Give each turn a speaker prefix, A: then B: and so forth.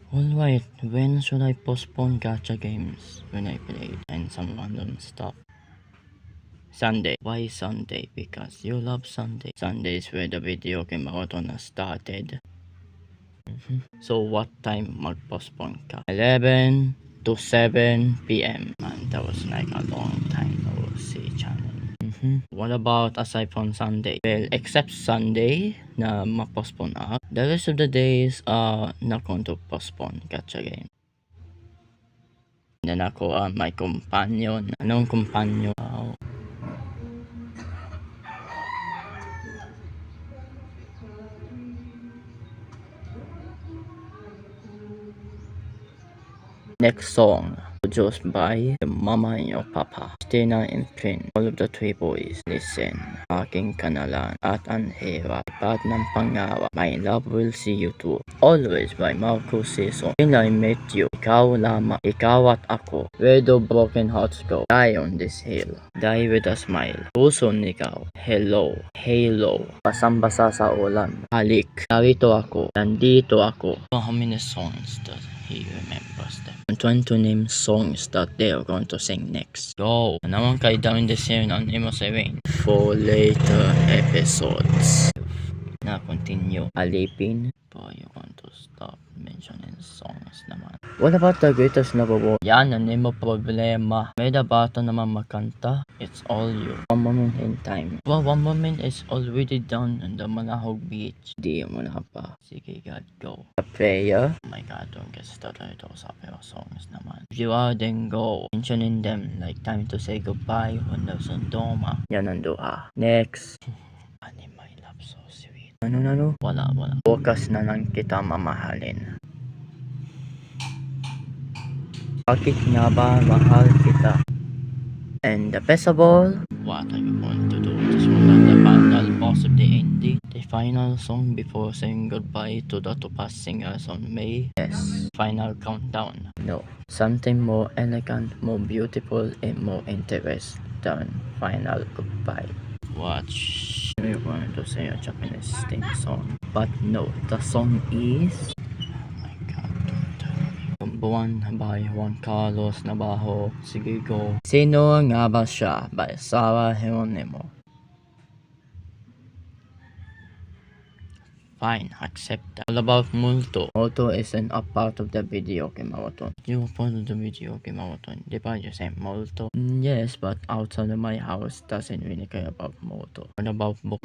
A: Alright, when should I postpone gacha games when I played and some random stuff? Sunday. Why Sunday? Because you love Sunday. Sunday is where the video game marathon started. So what time mag-postpone ka? 11 to 7 p.m. And that was like a long time no see channel. What about aside from Sunday? Well, except Sunday na ma-postpone up, the rest of the days are not going to postpone gacha game. Then ako my companion. Anong companion? Next song, produced by your mama and your papa, Stina and Prin. All of the three boys, listen. Aking kanalan at ang hirap. Ipad ng pangarap. My love will see you too. Always by Marco Season. When I met you, ikaw lamang, ikaw at ako. Where do broken hearts go? Die on this hill. Die with a smile. Puso ikaw. Hello. Halo. Basang-basa sa ulan. Halik. Narito ako. Nandito ako. How many songs does he remembers them? I'm trying to name songs that they are going to sing next. Go! Naman kayo down the scene on Emo 7 for later episodes. Na continue alipin, but you're going to stop mentioning songs naman. What about the greatest love of all? Yan ang name problema. May bata naman makanta. It's all you. One moment in time. Well, one moment is already done on the Malahog Beach. Di mo na pa. Sige, God, go. A prayer. Oh my God, don't get started ito sa pero songs naman. If you are, then go. Mentioning them like time to say goodbye when there's a doma. Yan ang duha. Next. Ani, my love so sweet. Ano? Wala. Bukas na lang kita mamahalin. Bakit nga ba mahal kita? And the best of all, what are you going to do? Just want the final boss of the ending. The final song before saying goodbye to the two past singers on May. Yes. Final countdown. No. Something more elegant, more beautiful, and more interesting than final goodbye. Watch. We're going to say a Japanese theme song. But no, the song is... Buwan by Juan Carlos Navarro. Sige, go. Sino nga ba siya by Sarah Geronimo. Fine, accept that. All about Multo. Multo is an up part of the video game marathon. You were part of the video game marathon. Di ba you say Multo? Yes, but outside of my house doesn't really care about Multo. What about book?